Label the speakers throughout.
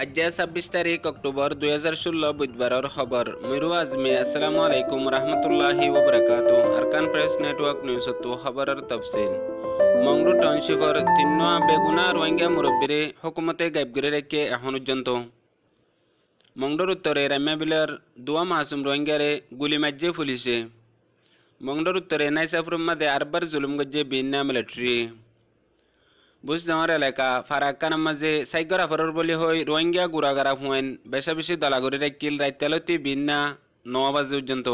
Speaker 1: आज 26 तारीख अक्टोबर 2016 बुधवार खबर मिरु आजमी अस्सलामु अलैकुम रहमतुल्लाहि व बरकातु अरकान प्रेस नेटवर्क न्यूज तो खबर तफसील मंगरू टाउनशिपर तिन्ना बेगुना रोहिंग्या मुरब्बिरे हुकुमते गायबगिरे रेखे এখন পর্যন্ত मंगडोर उत्तरे राम्या बिलर दुआ मासूम रोहिंग्यारे गुली मज्जे पुलिसे मंगडोर उत्तरे नाइसाफुरम मध्ये आरबर जुलुम गज्जे बिन्ना मिलिट्री বুঝদামার এলাকা ফারাক্কান মাঝে সাইগরা ফরর বলি হই রোহিঙ্গা গুড়াগারা হুয়েন বেশা বেশি দলাগরি রেকিল রাইতালতি বিন্না 9 বাজে পর্যন্ত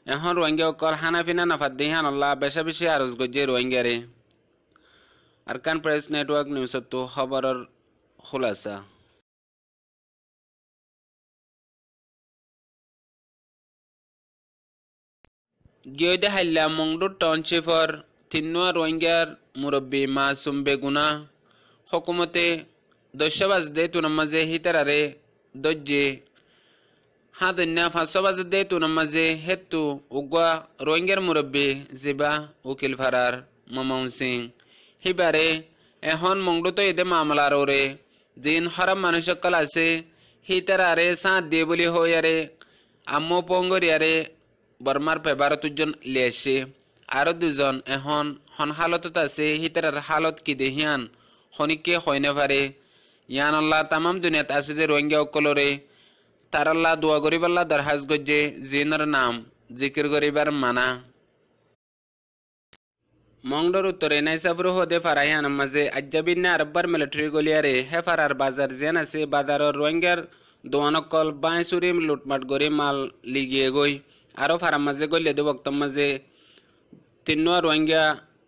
Speaker 1: এখন রোহিঙ্গা অকল হানাফিনা নাফাদ দিহান আল্লাহ বেশা বেশি আরজ গজ্জে রোহিঙ্গারে আরকান প্রেস নেটওয়ার্ক নিউজ তো খবরের খুলাসা গিয়েদে হাইলা মংডুর টাউনশিপর তিন্নুয়া রোহিঙ্গার মুরব্বী মাসুম বেগুনা হকুমতে দশবাজ দে তুনামাজে হিতারারে দজ্জে হাদন্যা 500 বাজ দে তুনামাজে হেতু উগা রোহিঙ্গার মুরব্বী জিবা উকিল ফারার মামাউন সিং হিবারে এখন মংডুতো এদে মামলার ওরে জিন হারাম মানুষকল আছে হিতারারে সাথ দিয়ে বলি হইয়ারে আম্মু পঙ্গরিয়ারে বর্মার পেবার তুজন লিয়েছে আর দুজন এখন হন হালতত আছে হিতার হালত কি দেহিয়ান হনিকে হইনে পারে ইয়ান আল্লাহ তামাম দুনিয়াত আছে যে রোহিঙ্গা অকলরে তার আল্লাহ দোয়া গরিবাল্লাহ দরহাজ গজ্জে জিনের নাম জিকির গরিবার মানা মংডোর উত্তরে নাইসাবরু হদে ফারাহিয়ান মাঝে আজ্জাবিন্না আরব্বার মিলিটারি গলিয়ারে হে ফারার বাজার জেন আছে বাজারের রোহিঙ্গার দোয়ানকল বাঁশুরি লুটমাট গরি মাল লিগিয়ে গই আরো ফারার মাঝে গলে দে বক্তম মাঝে তিন্নুয়া রোহিঙ্গা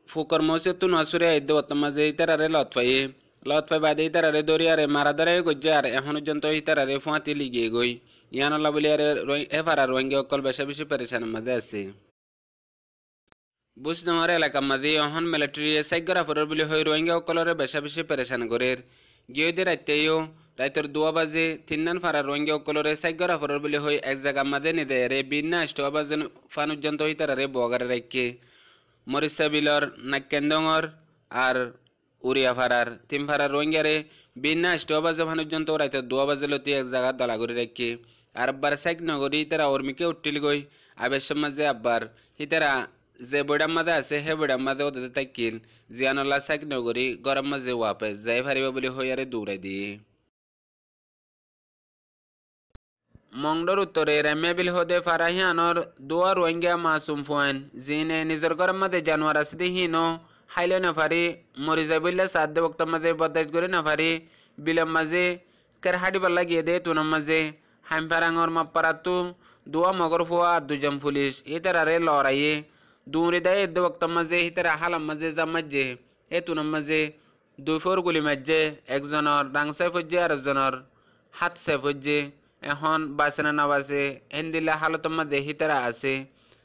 Speaker 1: ফুকর মৌসে তুন হসুরে আইদে বক্তম মাঝে ইতারারে লতফাই বাদে ইতারারে দরিয়ারে মারা দরাই গজ্জে আর এখন পর্যন্ত ইতারারে ফুয়াতি লিগিয়ে গই ইয়ানল্লাহ বলিয়ারে হে ফারার রোহিঙ্গা অকল বেশা বেশি পেরেশানের মাঝে আছে বুঝনামার এলাকার মাঝে এখন মিলিটারি সাইগরা ফরর বলি হই রোহিঙ্গা অকলরে বেশা বেশি পেরেশান করের গিয়েদে রাইতেও রাইতর 2 বাজে তিন্নান ফারার রোহিঙ্গা অকলরে সাইগরা ফরর বলি হই এক জায়গা মাঝে নিদেরে বিন্না 8 বাজে ফান পর্যন্ত ইতারারে বগারে রাখকে মরিসা বিলর নাক্কেন্দঙর আর উরিয়া ফারার তিন ফারার রোহিঙ্গারে বিন্না 8 বাজে ফান পর্যন্ত রাইতর 2 বাজে লতি এক জায়গা দলাগরি রাখকে আর আব্বার সাইক নগরী তারা অর্মিকে উঠিল গই আবেশের মাঝে আব্বার হিতারা যে বড়ার মাঝে আছে হে বড়ার মাঝে ওদের তাকিল জিয়ানুল্লাহ সাইক নগরী গরম মাঝে ওয়াপে যাই ফারিবা বলে হইয়ারে দৌড়াই দিয়ে মংডোর উত্তরে রাম্যাবিল হদে ফারাহিয়ানর দোয়া রোহিঙ্গা মাসুম ফুয়েন জিনে নিজের গরম মাঝে জানোয়ার আসদি হিনো হাইলে নাফারি মরি যাইবল্লা সাদ্দে বক্ত মাঝে বদাইজ করে নাফারি বিলম মাঝে কেরহাডি বাল্লা গিয়ে দে তুনাম মাঝে হাইমফারাঙর মাপ্পারাতু দোয়া মগর ফুয়া দুজম পুলিশ ইতারারে লড়াইয়ে দুরে দেয় এদ্দে বক্ত মাঝে হিতারা হালাম মাঝে জামাজ্জে এ তুনাম মাঝে দুফোর গুলি মাঝে একজনের ডাংসাই ফজ্জে আর একজনের হাত সাই ফজ্জে এখন বাসে না বাসে হেন্দিল্লা হালত মাঝে হিতারা আছে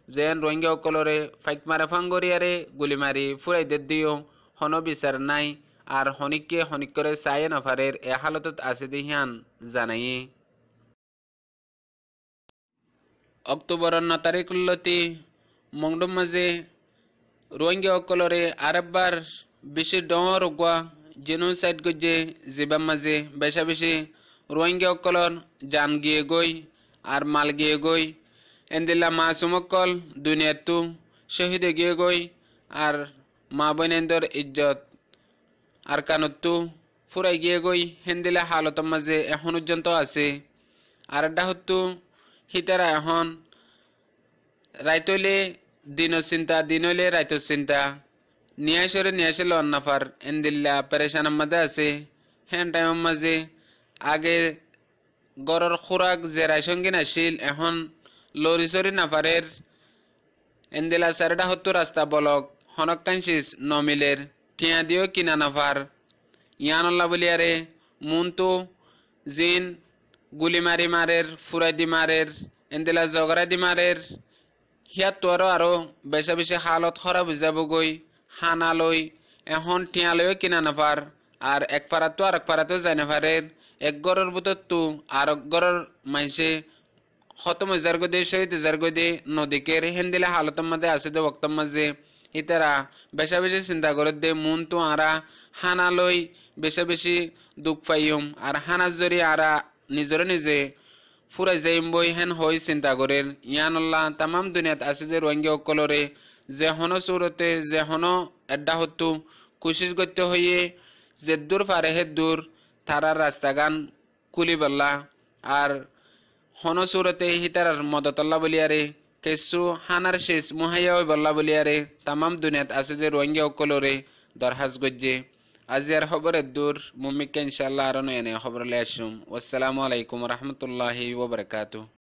Speaker 1: যেন রোহিঙ্গা অকলরে ফাইক মারা ফাঙ্গরিয়ারে গুলি মারি ফুরাই দে দিও হন বিচার নাই আর হনিককে হনিক করে চায়ে নাফারের এ হালতত আছে দিহিয়ান জানাই অক্টোবরের 9 তারিখ লতি মংডম মাঝে রোহিঙ্গা অকলরে আরববার বেশি ডর গোয়া জেনোসাইড গজ্জে জিবাম মাঝে বেশা বেশি রোহিঙ্গা অকলর জান গিয়ে গই আর মাল গিয়ে গই এন্দিল্লা মাসুম অকল দুনিয়াতু শহীদে গিয়ে গই আর মা বোনেন্দর ইজ্জত আর কানত্তু ফুরাই গিয়ে গই হেন্দিল্লা হালতর মাঝে এখন পর্যন্ত আছে আর ডাহত্তু হিতারা এখন রাইতলে দিনের চিন্তা দিনলে রাইতর চিন্তা নিয়াসে লন্নাফার এন্দিল্লা পেরেশানের মাঝে আছে হ্যান টাইমের মাঝে আগে গড়ের খোরাক জেরাই সঙ্গীন আসিল এখন লরি চরি নাফারের এন্দিলা 470 রাস্তা বলক হনক কাঞ্চিস নমিলের টিয়া দিও কিনা নাফার ইয়ানল্লাহ বলিয়ারে মুনতো জিন গুলি মারি মারের ফুরাই দি মারের এন্দিলা জগরা দি মারের হিয়াত তো আরো বেশা বেশি হালত খারাপ হয়ে যাব গই হানা লই এখন টিয়া লইও কিনা নাফার আর এক পাড়া তো আর এক পাড়া তো যাই নাফারের এক গড়ের ভিতর তো আর এক গড়ের মাইসে খতম জারগদে শহীদ জারগদে নদীকের হেন্দিলা হালতের মাঝে আছে দে বক্তর মাঝে ইতারা বেশা বেশি চিন্তা করে দে মন তো আরা হানা লই বেশা বেশি দুঃখ পাইম আর হানার জরি আরা নিজরে নিজে ফুরাই যাইম বই হেন হই চিন্তা করেন ইয়ানুল্লাহ তামাম দুনিয়াত আছে যে রোহিঙ্গা অকলরে যে হন সুরতে যে হন এড্ডা হতো কোশিশ করতে হইয়ে যে দূর পারে হে দূর তারার রাস্তাগান কুলি বললা আর হন সুরতে হিতার মদতল্লা বলিয়ারে কেসু হানার শেষ মুহাইয়া বললা বলিয়ারে তামাম দুনিয়াত আছে যে রোহিঙ্গা অকলরে দরহাজ গজ্জে আজি আর খবরের দূর মুমিকে ইনশাআল্লাহ আর এনে খবর লে আসুম। আসসালামু আলাইকুম রহমতুল্লাহি ওয়া বারাকাতুহু।